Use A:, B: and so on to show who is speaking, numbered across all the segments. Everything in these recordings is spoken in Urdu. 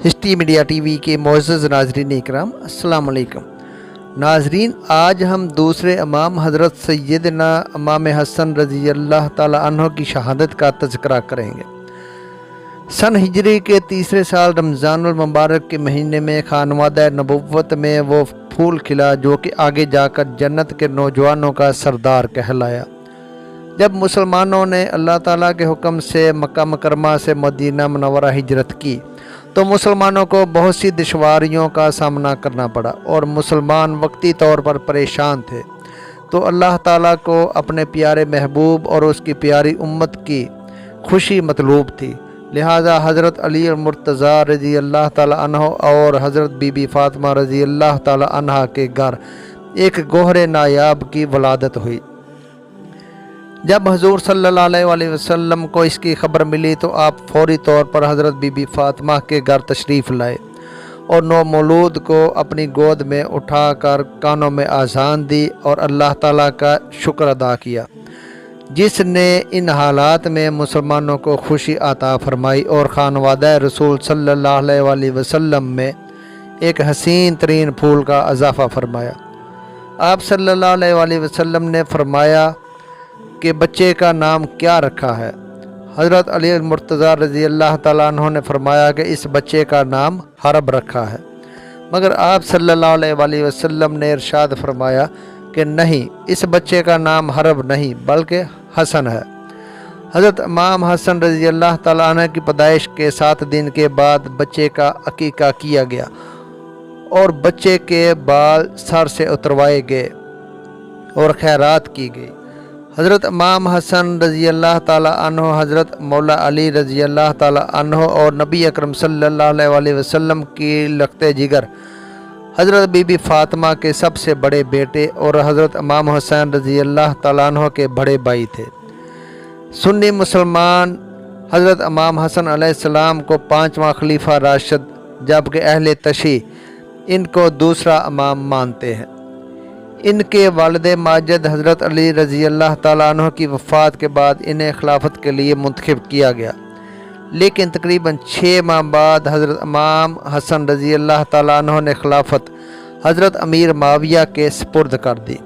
A: ہسٹری میڈیا ٹی وی کے معزز ناظرین اکرام، السلام علیکم۔ ناظرین، آج ہم دوسرے امام حضرت سیدنا امام حسن رضی اللہ تعالی عنہ کی شہادت کا تذکرہ کریں گے۔ سن ہجری کے تیسرے سال رمضان المبارک کے مہینے میں خانوادہ نبوت میں وہ پھول کھلا جو کہ آگے جا کر جنت کے نوجوانوں کا سردار کہلایا۔ جب مسلمانوں نے اللہ تعالیٰ کے حکم سے مکہ مکرمہ سے مدینہ منورہ ہجرت کی تو مسلمانوں کو بہت سی دشواریوں کا سامنا کرنا پڑا اور مسلمان وقتی طور پر پریشان تھے، تو اللہ تعالیٰ کو اپنے پیارے محبوب اور اس کی پیاری امت کی خوشی مطلوب تھی، لہذا حضرت علی المرتضیٰ رضی اللہ تعالیٰ عنہ اور حضرت بی بی فاطمہ رضی اللہ تعالیٰ عنہ کے گھر ایک گوہر نایاب کی ولادت ہوئی۔ جب حضور صلی اللہ علیہ وسلم کو اس کی خبر ملی تو آپ فوری طور پر حضرت بی بی فاطمہ کے گھر تشریف لائے اور نو مولود کو اپنی گود میں اٹھا کر کانوں میں اذان دی اور اللہ تعالیٰ کا شکر ادا کیا، جس نے ان حالات میں مسلمانوں کو خوشی عطا فرمائی اور خانوادہ رسول صلی اللہ علیہ وسلم میں ایک حسین ترین پھول کا اضافہ فرمایا۔ آپ صلی اللہ علیہ وسلم نے فرمایا کہ بچے کا نام کیا رکھا ہے؟ حضرت علی المرتضیٰ رضی اللہ تعالیٰ عنہ نے فرمایا کہ اس بچے کا نام حرب رکھا ہے، مگر آپ صلی اللہ علیہ وسلم نے ارشاد فرمایا کہ نہیں، اس بچے کا نام حرب نہیں بلکہ حسن ہے۔ حضرت امام حسن رضی اللہ تعالیٰ عنہ کی پیدائش کے 7 دن کے بعد بچے کا عقیقہ کیا گیا اور بچے کے بال سر سے اتروائے گئے اور خیرات کی گئی۔ حضرت امام حسن رضی اللہ تعالیٰ عنہ، حضرت مولا علی رضی اللہ تعالیٰ عنہ اور نبی اکرم صلی اللہ علیہ وسلم کی لختے جگر حضرت بی بی فاطمہ کے سب سے بڑے بیٹے اور حضرت امام حسین رضی اللہ تعالیٰ عنہ کے بڑے بھائی تھے۔ سنی مسلمان حضرت امام حسن علیہ السلام کو 5واں خلیفہ راشد جبکہ اہل تشیع ان کو دوسرا امام مانتے ہیں۔ ان کے والد ماجد حضرت علی رضی اللہ تعالیٰ عنہ کی وفات کے بعد انہیں خلافت کے لیے منتخب کیا گیا، لیکن تقریباً 6 ماہ بعد حضرت امام حسن رضی اللہ تعالیٰ عنہ نے خلافت حضرت امیر معاویہ کے سپرد کر دی۔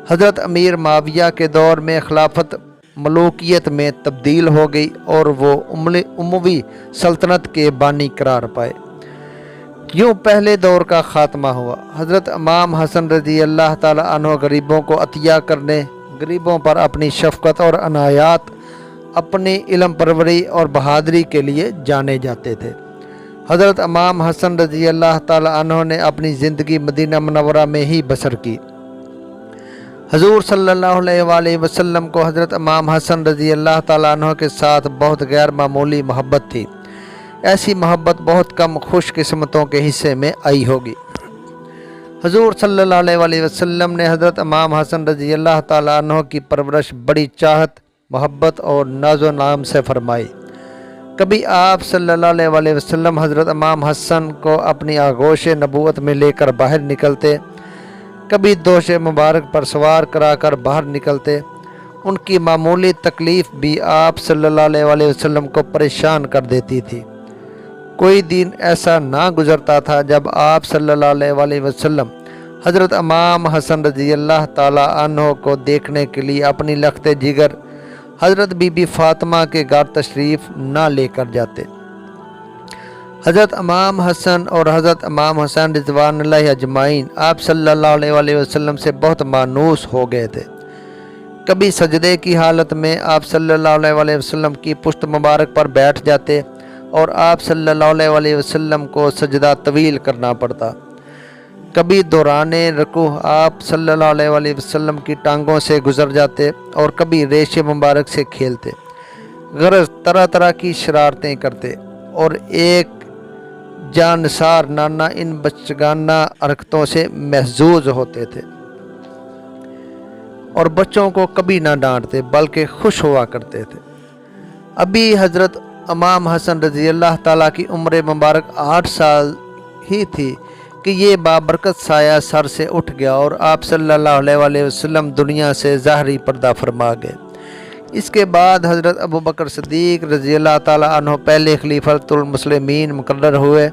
A: حضرت امیر معاویہ کے دور میں خلافت ملوکیت میں تبدیل ہو گئی اور وہ اموی سلطنت کے بانی قرار پائے۔ یوں پہلے دور کا خاتمہ ہوا۔ حضرت امام حسن رضی اللہ تعالیٰ عنہ غریبوں کو عطیہ کرنے، غریبوں پر اپنی شفقت اور عنایات، اپنی علم پروری اور بہادری کے لیے جانے جاتے تھے۔ حضرت امام حسن رضی اللہ تعالیٰ عنہ نے اپنی زندگی مدینہ منورہ میں ہی بسر کی۔ حضور صلی اللہ علیہ وسلم کو حضرت امام حسن رضی اللہ تعالیٰ عنہ کے ساتھ بہت غیر معمولی محبت تھی۔ ایسی محبت بہت کم خوش قسمتوں کے حصے میں آئی ہوگی۔ حضور صلی اللہ علیہ وسلم نے حضرت امام حسن رضی اللہ تعالیٰ عنہ کی پرورش بڑی چاہت، محبت اور ناز و نام سے فرمائی۔ کبھی آپ صلی اللہ علیہ وسلم حضرت امام حسن کو اپنی آغوش نبوت میں لے کر باہر نکلتے، کبھی دوش مبارک پر سوار کرا کر باہر نکلتے۔ ان کی معمولی تکلیف بھی آپ صلی اللہ علیہ وسلم کو پریشان کر دیتی تھی۔ کوئی دن ایسا نہ گزرتا تھا جب آپ صلی اللہ علیہ وسلم حضرت امام حسن رضی اللہ تعالیٰ عنہ کو دیکھنے کے لیے اپنی لخت جگر حضرت بی بی فاطمہ کے گھر تشریف نہ لے کر جاتے۔ حضرت امام حسن اور حضرت امام حسین رضوان اللہ اجمعین آپ صلی اللہ علیہ وسلم سے بہت مانوس ہو گئے تھے۔ کبھی سجدے کی حالت میں آپ صلی اللہ علیہ وسلم کی پشت مبارک پر بیٹھ جاتے اور آپ صلی اللہ علیہ وسلم کو سجدہ طویل کرنا پڑتا۔ کبھی دوران رکوع آپ صلی اللہ علیہ وسلم کی ٹانگوں سے گزر جاتے اور کبھی ریش مبارک سے کھیلتے، غرض طرح طرح کی شرارتیں کرتے، اور ایک جانثار نانا ان بچگانہ حرکتوں سے محظوظ ہوتے تھے اور بچوں کو کبھی نہ ڈانٹتے بلکہ خوش ہوا کرتے تھے۔ ابھی حضرت امام حسن رضی اللہ تعالیٰ کی عمر مبارک 8 سال ہی تھی کہ یہ بابرکت سایہ سر سے اٹھ گیا اور آپ صلی اللہ علیہ وسلم دنیا سے ظاہری پردہ فرما گئے۔ اس کے بعد حضرت ابو بکر صدیق رضی اللہ تعالیٰ عنہ پہلے خلیفۃ المسلمین مقرر ہوئے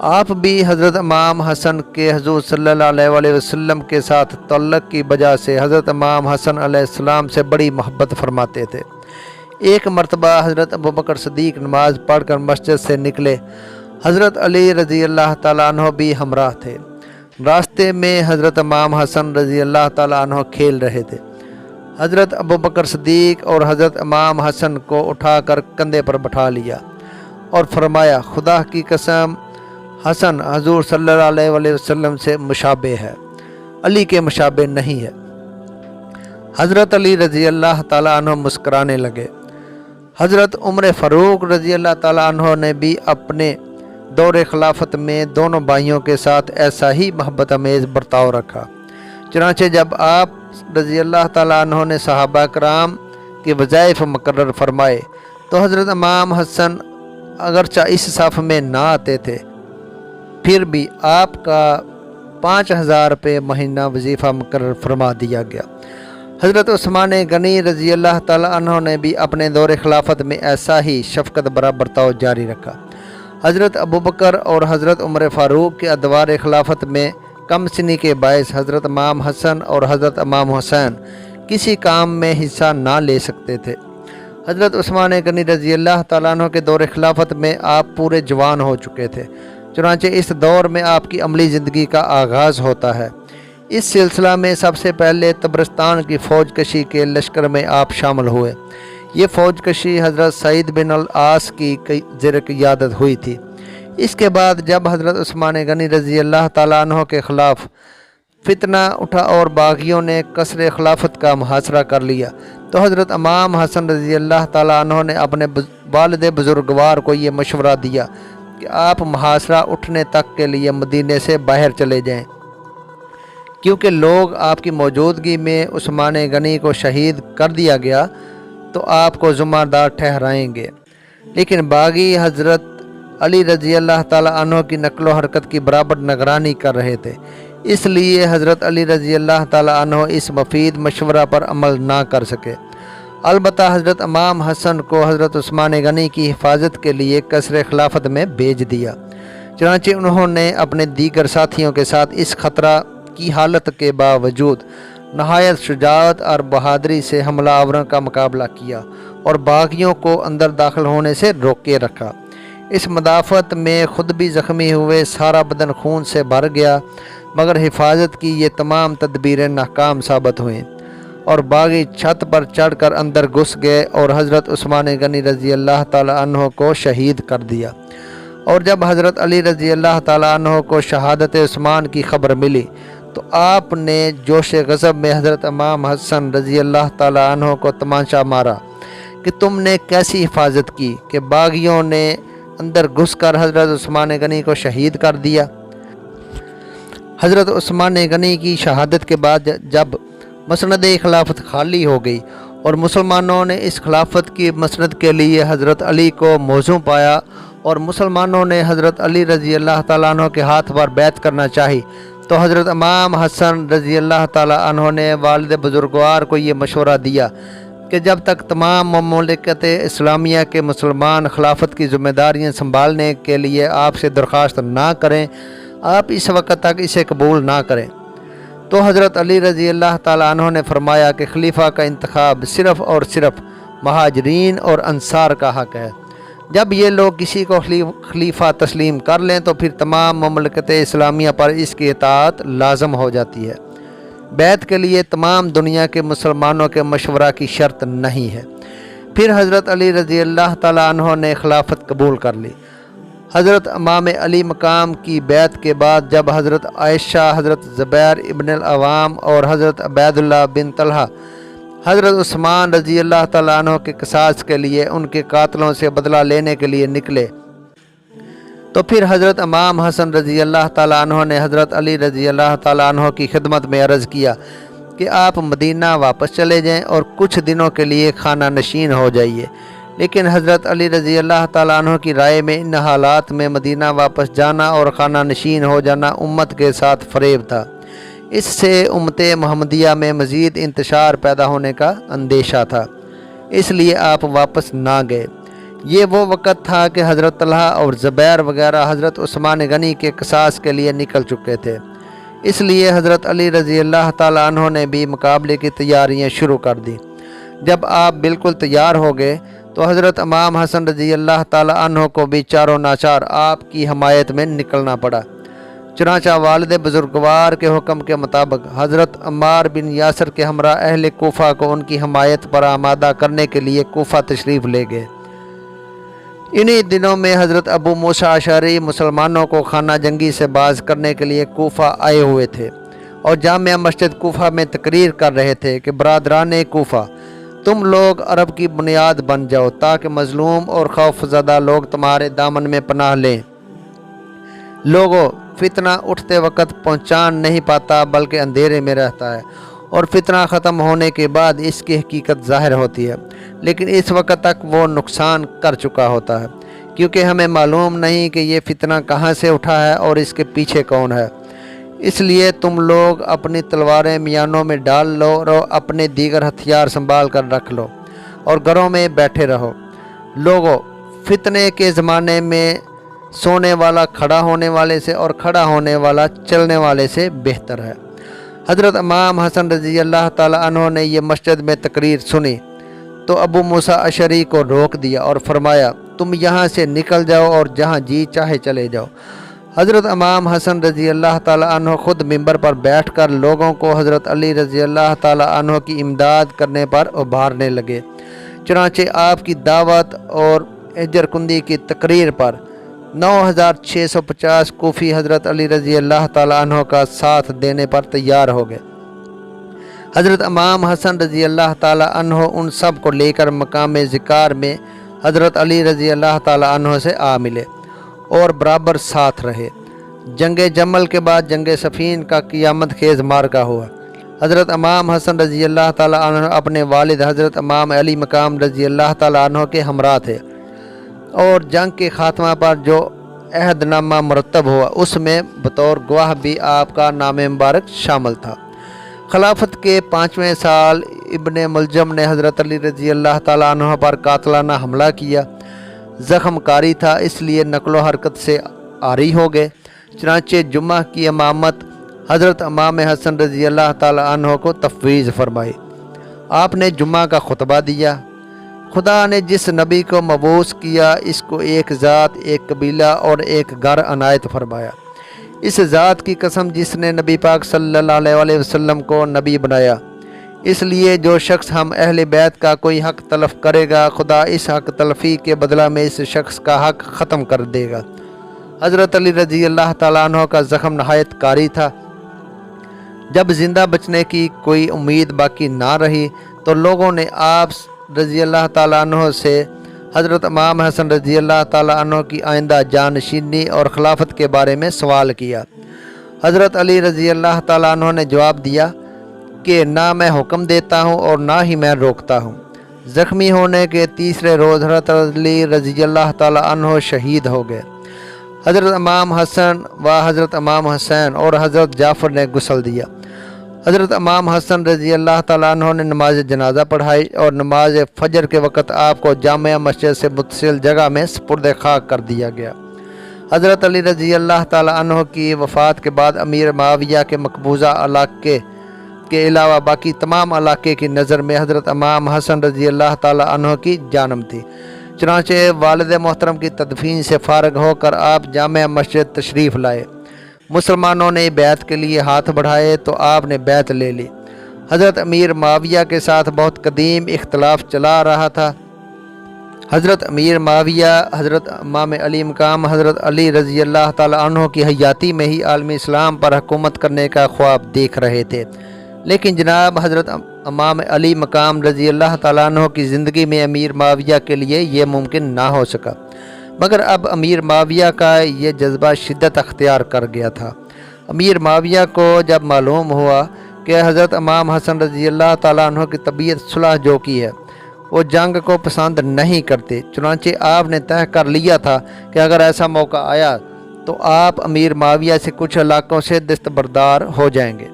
A: آپ بھی حضرت امام حسن کے حضور صلی اللہ علیہ وسلم کے ساتھ تعلق کی وجہ سے حضرت امام حسن علیہ السلام سے بڑی محبت فرماتے تھے۔ ایک مرتبہ حضرت ابوبکر صدیق نماز پڑھ کر مسجد سے نکلے، حضرت علی رضی اللہ تعالیٰ عنہ بھی ہمراہ تھے۔ راستے میں حضرت امام حسن رضی اللہ تعالیٰ عنہ کھیل رہے تھے۔ حضرت ابوبکر صدیق اور حضرت امام حسن کو اٹھا کر کندھے پر بٹھا لیا اور فرمایا، خدا کی قسم حسن حضور صلی اللہ علیہ وسلم سے مشابہ ہے، علی کے مشابہ نہیں ہے۔ حضرت علی رضی اللہ تعالیٰ عنہ مسکرانے لگے۔ حضرت عمر فاروق رضی اللہ تعالیٰ عنہ نے بھی اپنے دور خلافت میں دونوں بھائیوں کے ساتھ ایسا ہی محبت امیز برتاؤ رکھا۔ چنانچہ جب آپ رضی اللہ تعالیٰ عنہ نے صحابہ کرام کے وظائف مقرر فرمائے تو حضرت امام حسن اگرچہ اس صف میں نہ آتے تھے، پھر بھی آپ کا 5000 روپے مہینہ وظیفہ مقرر فرما دیا گیا۔ حضرت عثمان غنی رضی اللہ تعالیٰ عنہ نے بھی اپنے دور خلافت میں ایسا ہی شفقت برا برتاؤ جاری رکھا۔ حضرت ابوبکر اور حضرت عمر فاروق کے ادوار خلافت میں کم سنی کے باعث حضرت امام حسن اور حضرت امام حسین کسی کام میں حصہ نہ لے سکتے تھے۔ حضرت عثمان غنی رضی اللہ تعالیٰ عنہ کے دور خلافت میں آپ پورے جوان ہو چکے تھے، چنانچہ اس دور میں آپ کی عملی زندگی کا آغاز ہوتا ہے۔ اس سلسلہ میں سب سے پہلے طبرستان کی فوج کشی کے لشکر میں آپ شامل ہوئے۔ یہ فوج کشی حضرت سعید بن العاص کی زیر قیادت ہوئی تھی۔ اس کے بعد جب حضرت عثمان غنی رضی اللہ تعالیٰ عنہ کے خلاف فتنہ اٹھا اور باغیوں نے قصر خلافت کا محاصرہ کر لیا تو حضرت امام حسن رضی اللہ تعالیٰ عنہ نے اپنے والد بزرگوار کو یہ مشورہ دیا کہ آپ محاصرہ اٹھنے تک کے لیے مدینے سے باہر چلے جائیں، کیونکہ لوگ آپ کی موجودگی میں عثمان غنی کو شہید کر دیا گیا تو آپ کو ذمہ دار ٹھہرائیں گے۔ لیکن باغی حضرت علی رضی اللہ تعالیٰ عنہ کی نقل و حرکت کی برابر نگرانی کر رہے تھے، اس لیے حضرت علی رضی اللہ تعالیٰ عنہ اس مفید مشورہ پر عمل نہ کر سکے۔ البتہ حضرت امام حسن کو حضرت عثمان غنی کی حفاظت کے لیے قصر خلافت میں بھیج دیا۔ چنانچہ انہوں نے اپنے دیگر ساتھیوں کے ساتھ اس خطرہ کی حالت کے باوجود نہایت شجاعت اور بہادری سے حملہ آوروں کا مقابلہ کیا اور باغیوں کو اندر داخل ہونے سے روکے رکھا۔ اس مدافعت میں خود بھی زخمی ہوئے، سارا بدن خون سے بھر گیا، مگر حفاظت کی یہ تمام تدبیریں ناکام ثابت ہوئیں اور باغی چھت پر چڑھ کر اندر گھس گئے اور حضرت عثمان غنی رضی اللہ تعالیٰ عنہ کو شہید کر دیا۔ اور جب حضرت علی رضی اللہ تعالیٰ عنہ کو شہادت عثمان کی خبر ملی تو آپ نے جوش غضب میں حضرت امام حسن رضی اللہ تعالیٰ عنہ کو تمانچہ مارا کہ تم نے کیسی حفاظت کی کہ باغیوں نے اندر گھس کر حضرت عثمان غنی کو شہید کر دیا۔ حضرت عثمان غنی کی شہادت کے بعد جب مسند خلافت خالی ہو گئی اور مسلمانوں نے اس خلافت کی مسند کے لیے حضرت علی کو موزوں پایا اور مسلمانوں نے حضرت علی رضی اللہ تعالیٰ عنہ کے ہاتھ پر بیعت کرنا چاہی تو حضرت امام حسن رضی اللہ تعالیٰ عنہ نے والد بزرگوار کو یہ مشورہ دیا کہ جب تک تمام مملکت اسلامیہ کے مسلمان خلافت کی ذمہ داریاں سنبھالنے کے لیے آپ سے درخواست نہ کریں، آپ اس وقت تک اسے قبول نہ کریں۔ تو حضرت علی رضی اللہ تعالیٰ عنہ نے فرمایا کہ خلیفہ کا انتخاب صرف اور صرف مہاجرین اور انصار کا حق ہے۔ جب یہ لوگ کسی کو خلیفہ تسلیم کر لیں تو پھر تمام مملکت اسلامیہ پر اس کی اطاعت لازم ہو جاتی ہے۔ بیعت کے لیے تمام دنیا کے مسلمانوں کے مشورہ کی شرط نہیں ہے۔ پھر حضرت علی رضی اللہ تعالیٰ عنہ نے خلافت قبول کر لی۔ حضرت امام علی مقام کی بیعت کے بعد جب حضرت عائشہ، حضرت زبیر ابن العوام اور حضرت عبید اللہ بن طلحہ حضرت عثمان رضی اللہ تعالیٰ عنہ کے قصاص کے لیے ان کے قاتلوں سے بدلہ لینے کے لیے نکلے تو پھر حضرت امام حسن رضی اللہ تعالیٰ عنہ نے حضرت علی رضی اللہ تعالیٰ عنہ کی خدمت میں عرض کیا کہ آپ مدینہ واپس چلے جائیں اور کچھ دنوں کے لیے خانہ نشین ہو جائیے۔ لیکن حضرت علی رضی اللہ تعالیٰ عنہ کی رائے میں ان حالات میں مدینہ واپس جانا اور خانہ نشین ہو جانا امت کے ساتھ فریب تھا۔ اس سے امت محمدیہ میں مزید انتشار پیدا ہونے کا اندیشہ تھا، اس لیے آپ واپس نہ گئے۔ یہ وہ وقت تھا کہ حضرت طلحہ اور زبیر وغیرہ حضرت عثمان غنی کے قصاص کے لیے نکل چکے تھے، اس لیے حضرت علی رضی اللہ تعالیٰ عنہ نے بھی مقابلے کی تیاریاں شروع کر دی۔ جب آپ بالکل تیار ہو گئے تو حضرت امام حسن رضی اللہ تعالیٰ عنہ کو بھی چاروں ناچار آپ کی حمایت میں نکلنا پڑا۔ چنانچہ والد بزرگوار کے حکم کے مطابق حضرت عمار بن یاسر کے ہمراہ اہل کوفہ کو ان کی حمایت پر آمادہ کرنے کے لیے کوفہ تشریف لے گئے۔ انہی دنوں میں حضرت ابو موسیٰ اشعری مسلمانوں کو خانہ جنگی سے باز کرنے کے لیے کوفہ آئے ہوئے تھے اور جامع مسجد کوفہ میں تقریر کر رہے تھے کہ برادران کوفہ، تم لوگ عرب کی بنیاد بن جاؤ تاکہ مظلوم اور خوف زدہ لوگ تمہارے دامن میں پناہ لیں۔ لوگوں، فتنہ اٹھتے وقت پہچان نہیں پاتا بلکہ اندھیرے میں رہتا ہے، اور فتنہ ختم ہونے کے بعد اس کی حقیقت ظاہر ہوتی ہے، لیکن اس وقت تک وہ نقصان کر چکا ہوتا ہے، کیونکہ ہمیں معلوم نہیں کہ یہ فتنہ کہاں سے اٹھا ہے اور اس کے پیچھے کون ہے۔ اس لیے تم لوگ اپنی تلواریں میانوں میں ڈال لو اور اپنے دیگر ہتھیار سنبھال کر رکھ لو اور گھروں میں بیٹھے رہو۔ لوگوں، فتنے کے زمانے میں سونے والا کھڑا ہونے والے سے اور کھڑا ہونے والا چلنے والے سے بہتر ہے۔ حضرت امام حسن رضی اللہ تعالیٰ عنہ نے یہ مسجد میں تقریر سنی تو ابو موسیٰ اشعری کو روک دیا اور فرمایا، تم یہاں سے نکل جاؤ اور جہاں جی چاہے چلے جاؤ۔ حضرت امام حسن رضی اللہ تعالیٰ عنہ خود ممبر پر بیٹھ کر لوگوں کو حضرت علی رضی اللہ تعالیٰ عنہ کی امداد کرنے پر ابھارنے لگے۔ چنانچہ آپ کی دعوت اور اجر کندی کی تقریر پر 9650 کوفی حضرت علی رضی اللہ تعالیٰ عنہ کا ساتھ دینے پر تیار ہو گئے۔ حضرت امام حسن رضی اللہ تعالیٰ عنہ ان سب کو لے کر مقام ذکار میں حضرت علی رضی اللہ تعالیٰ عنہ سے آ ملے اور برابر ساتھ رہے۔ جنگ جمل کے بعد جنگ صفین کا قیامت خیز معرکہ ہوا۔ حضرت امام حسن رضی اللہ تعالیٰ عنہ اپنے والد حضرت امام علی مقام رضی اللہ تعالیٰ عنہ کے ہمراہ تھے، اور جنگ کے خاتمہ پر جو عہد نامہ مرتب ہوا اس میں بطور گواہ بھی آپ کا نام مبارک شامل تھا۔ خلافت کے 5ویں سال ابن ملجم نے حضرت علی رضی اللہ تعالیٰ عنہ پر قاتلانہ حملہ کیا۔ زخم کاری تھا، اس لیے نقل و حرکت سے عاری ہو گئے۔ چنانچہ جمعہ کی امامت حضرت امام حسن رضی اللہ تعالیٰ عنہ کو تفویض فرمائی۔ آپ نے جمعہ کا خطبہ دیا۔ خدا نے جس نبی کو مبعوث کیا اس کو ایک ذات، ایک قبیلہ اور ایک گھر عنایت فرمایا۔ اس ذات کی قسم جس نے نبی پاک صلی اللہ علیہ وسلم کو نبی بنایا، اس لیے جو شخص ہم اہل بیت کا کوئی حق تلف کرے گا، خدا اس حق تلفی کے بدلہ میں اس شخص کا حق ختم کر دے گا۔ حضرت علی رضی اللہ تعالیٰ عنہ کا زخم نہایت کاری تھا۔ جب زندہ بچنے کی کوئی امید باقی نہ رہی تو لوگوں نے آپ رضی اللہ تعالیٰ عنہ سے حضرت امام حسن رضی اللہ تعالیٰ عنہ کی آئندہ جانشینی اور خلافت کے بارے میں سوال کیا۔ حضرت علی رضی اللہ تعالیٰ عنہ نے جواب دیا کہ نہ میں حکم دیتا ہوں اور نہ ہی میں روکتا ہوں۔ زخمی ہونے کے تیسرے روز حضرت علی رضی اللہ تعالیٰ عنہ شہید ہو گئے۔ حضرت امام حسن و حضرت امام حسین اور حضرت جعفر نے غسل دیا۔ حضرت امام حسن رضی اللہ تعالیٰ عنہ نے نماز جنازہ پڑھائی اور نماز فجر کے وقت آپ کو جامع مسجد سے متصل جگہ میں سپرد خاک کر دیا گیا۔ حضرت علی رضی اللہ تعالیٰ عنہ کی وفات کے بعد امیر معاویہ کے مقبوضہ علاقے کے علاوہ باقی تمام علاقے کی نظر میں حضرت امام حسن رضی اللہ تعالیٰ عنہ کی جانب تھی۔ چنانچہ والد محترم کی تدفین سے فارغ ہو کر آپ جامع مسجد تشریف لائے۔ مسلمانوں نے بیعت کے لیے ہاتھ بڑھائے تو آپ نے بیعت لے لی۔ حضرت امیر معاویہ کے ساتھ بہت قدیم اختلاف چلا رہا تھا۔ حضرت امیر معاویہ حضرت امام علی مقام حضرت علی رضی اللہ تعالیٰ عنہ کی حیاتی میں ہی عالم اسلام پر حکومت کرنے کا خواب دیکھ رہے تھے، لیکن جناب حضرت امام علی مقام رضی اللہ تعالیٰ عنہ کی زندگی میں امیر معاویہ کے لیے یہ ممکن نہ ہو سکا۔ مگر اب امیر معاویہ کا یہ جذبہ شدت اختیار کر گیا تھا۔ امیر معاویہ کو جب معلوم ہوا کہ حضرت امام حسن رضی اللہ تعالیٰ عنہ کی طبیعت صلح جو کی ہے، وہ جنگ کو پسند نہیں کرتے، چنانچہ آپ نے طے کر لیا تھا کہ اگر ایسا موقع آیا تو آپ امیر معاویہ سے کچھ علاقوں سے دستبردار ہو جائیں گے۔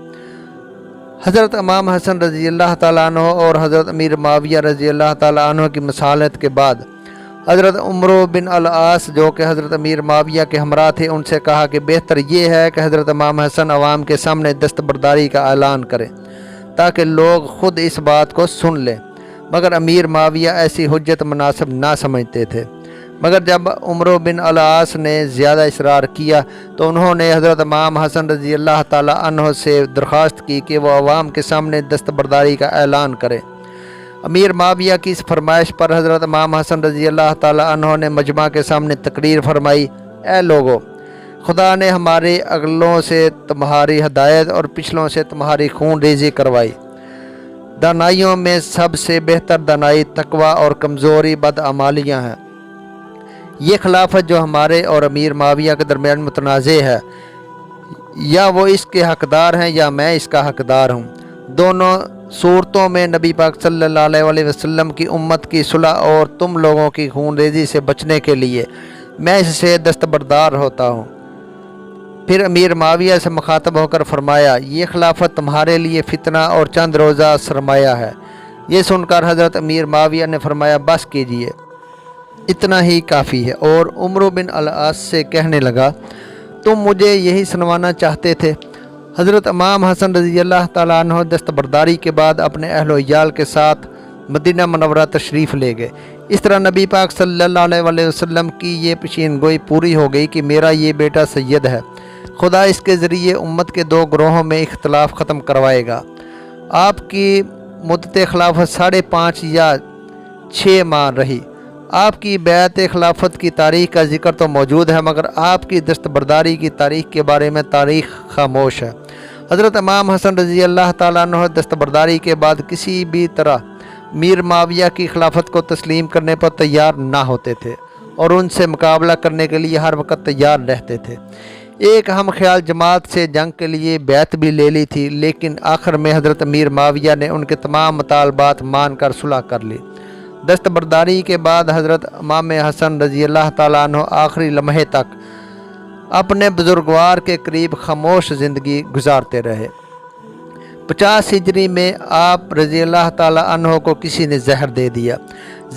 A: حضرت امام حسن رضی اللہ تعالیٰ عنہ اور حضرت امیر معاویہ رضی اللہ تعالیٰ عنہ کی مصالحت کے بعد حضرت عمر بن العاص جو کہ حضرت امیر معاویہ کے ہمراہ تھے ان سے کہا کہ بہتر یہ ہے کہ حضرت امام حسن عوام کے سامنے دستبرداری کا اعلان کریں تاکہ لوگ خود اس بات کو سن لیں، مگر امیر معاویہ ایسی حجت مناسب نہ سمجھتے تھے۔ مگر جب عمر بن العاص نے زیادہ اصرار کیا تو انہوں نے حضرت امام حسن رضی اللہ تعالیٰ عنہ سے درخواست کی کہ وہ عوام کے سامنے دستبرداری کا اعلان کرے۔ امیر معاویہ کی اس فرمائش پر حضرت امام حسن رضی اللہ تعالیٰ عنہ نے مجمع کے سامنے تقریر فرمائی، اے لوگو، خدا نے ہمارے اگلوں سے تمہاری ہدایت اور پچھلوں سے تمہاری خون ریزی کروائی۔ دانائیوں میں سب سے بہتر دانائی تقوی اور کمزوری بدعمالیاں ہیں۔ یہ خلافت جو ہمارے اور امیر معاویہ کے درمیان متنازع ہے، یا وہ اس کے حقدار ہیں یا میں اس کا حقدار ہوں، دونوں صورتوں میں نبی پاک صلی اللہ علیہ وسلم کی امت کی صلح اور تم لوگوں کی خون ریزی سے بچنے کے لیے میں اس سے دستبردار ہوتا ہوں۔ پھر امیر معاویہ سے مخاطب ہو کر فرمایا، یہ خلافت تمہارے لیے فتنہ اور چند روزہ سرمایہ ہے۔ یہ سن کر حضرت امیر معاویہ نے فرمایا، بس کیجئے، اتنا ہی کافی ہے، اور عمر بن العاص سے کہنے لگا، تم مجھے یہی سنوانا چاہتے تھے۔ حضرت امام حسن رضی اللہ تعالیٰ عنہ دستبرداری کے بعد اپنے اہل و عیال کے ساتھ مدینہ منورہ تشریف لے گئے۔ اس طرح نبی پاک صلی اللہ علیہ وسلم کی یہ پیشین گوئی پوری ہو گئی کہ میرا یہ بیٹا سید ہے، خدا اس کے ذریعے امت کے دو گروہوں میں اختلاف ختم کروائے گا۔ آپ کی مدت خلافت 5.5 یا 6 ماہ رہی۔ آپ کی بیعت خلافت کی تاریخ کا ذکر تو موجود ہے، مگر آپ کی دستبرداری کی تاریخ کے بارے میں تاریخ خاموش ہے۔ حضرت امام حسن رضی اللہ تعالیٰ عنہ دستبرداری کے بعد کسی بھی طرح میر معاویہ کی خلافت کو تسلیم کرنے پر تیار نہ ہوتے تھے اور ان سے مقابلہ کرنے کے لیے ہر وقت تیار رہتے تھے۔ ایک ہم خیال جماعت سے جنگ کے لیے بیعت بھی لے لی تھی، لیکن آخر میں حضرت امیر معاویہ نے ان کے تمام مطالبات مان کر صلح کر لی۔ دستبرداری کے بعد حضرت امام حسن رضی اللہ تعالیٰ عنہ آخری لمحے تک اپنے بزرگوار کے قریب خاموش زندگی گزارتے رہے۔ 50 ہجری میں آپ رضی اللہ تعالیٰ عنہ کو کسی نے زہر دے دیا۔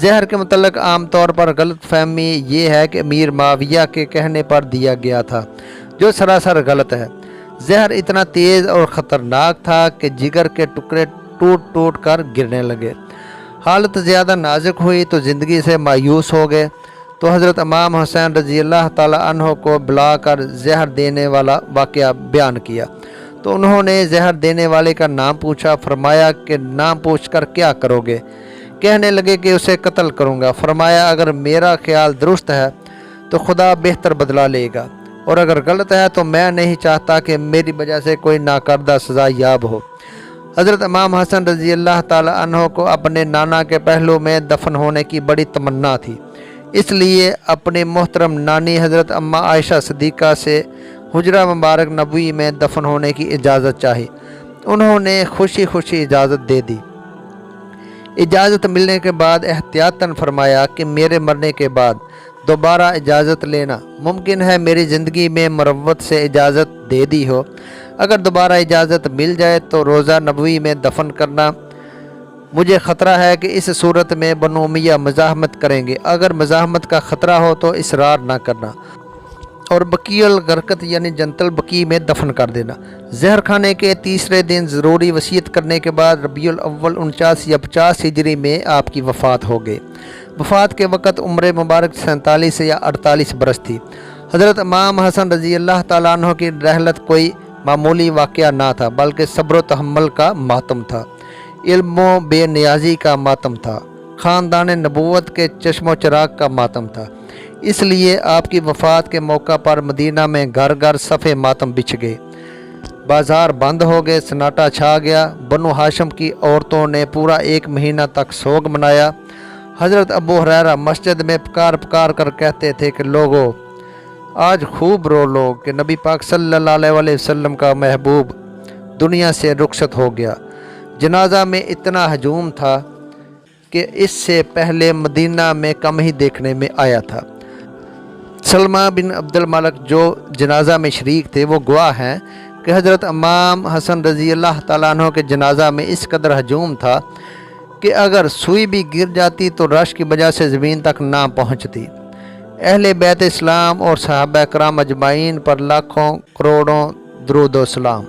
A: زہر کے متعلق عام طور پر غلط فہمی یہ ہے کہ امیر معاویہ کے کہنے پر دیا گیا تھا، جو سراسر غلط ہے۔ زہر اتنا تیز اور خطرناک تھا کہ جگر کے ٹکڑے ٹوٹ ٹوٹ کر گرنے لگے۔ حالت زیادہ نازک ہوئی تو زندگی سے مایوس ہو گئے، تو حضرت امام حسین رضی اللہ تعالیٰ عنہ کو بلا کر زہر دینے والا واقعہ بیان کیا، تو انہوں نے زہر دینے والے کا نام پوچھا۔ فرمایا کہ نام پوچھ کر کیا کرو گے؟ کہنے لگے کہ اسے قتل کروں گا۔ فرمایا اگر میرا خیال درست ہے تو خدا بہتر بدلہ لے گا، اور اگر غلط ہے تو میں نہیں چاہتا کہ میری وجہ سے کوئی ناکردہ سزا یاب ہو۔ حضرت امام حسن رضی اللہ تعالیٰ عنہ کو اپنے نانا کے پہلو میں دفن ہونے کی بڑی تمنا تھی، اس لیے اپنی محترم نانی حضرت اماں عائشہ صدیقہ سے حجرہ مبارک نبوی میں دفن ہونے کی اجازت چاہی۔ انہوں نے خوشی خوشی اجازت دے دی۔ اجازت ملنے کے بعد احتیاطاً فرمایا کہ میرے مرنے کے بعد دوبارہ اجازت لینا ممکن ہے میری زندگی میں مروت سے اجازت دے دی ہو، اگر دوبارہ اجازت مل جائے تو روضہ نبوی میں دفن کرنا۔ مجھے خطرہ ہے کہ اس صورت میں بنو امیہ مزاحمت کریں گے، اگر مزاحمت کا خطرہ ہو تو اصرار نہ کرنا اور بقیع الغرقد یعنی جنت البقیع میں دفن کر دینا۔ زہر کھانے کے تیسرے دن ضروری وصیت کرنے کے بعد ربیع الاول 49 یا 50 ہجری میں آپ کی وفات ہو گئی۔ وفات کے وقت عمر مبارک 47 یا 48 برس تھی۔ حضرت امام حسن رضی اللہ تعالیٰ عنہ کی رحلت کوئی معمولی واقعہ نہ تھا، بلکہ صبر و تحمل کا ماتم تھا، علم و بے نیازی کا ماتم تھا، خاندان نبوت کے چشم و چراغ کا ماتم تھا۔ اس لیے آپ کی وفات کے موقع پر مدینہ میں گھر گھر صفِ ماتم بچھ گئے، بازار بند ہو گئے، سناٹا چھا گیا۔ بنو ہاشم کی عورتوں نے پورا 1 مہینہ تک سوگ منایا۔ حضرت ابو ہریرہ مسجد میں پکار پکار کر کہتے تھے کہ لوگو آج خوب رو لو کہ نبی پاک صلی اللہ علیہ وسلم کا محبوب دنیا سے رخصت ہو گیا۔ جنازہ میں اتنا ہجوم تھا کہ اس سے پہلے مدینہ میں کم ہی دیکھنے میں آیا تھا۔ سلمہ بن عبد الملک جو جنازہ میں شریک تھے وہ گواہ ہیں کہ حضرت امام حسن رضی اللہ تعالیٰ عنہ کے جنازہ میں اس قدر ہجوم تھا کہ اگر سوئی بھی گر جاتی تو رش کی وجہ سے زمین تک نہ پہنچتی۔ اہل بیت اسلام اور صحابہ کرام اجمعین پر لاکھوں کروڑوں درود و سلام۔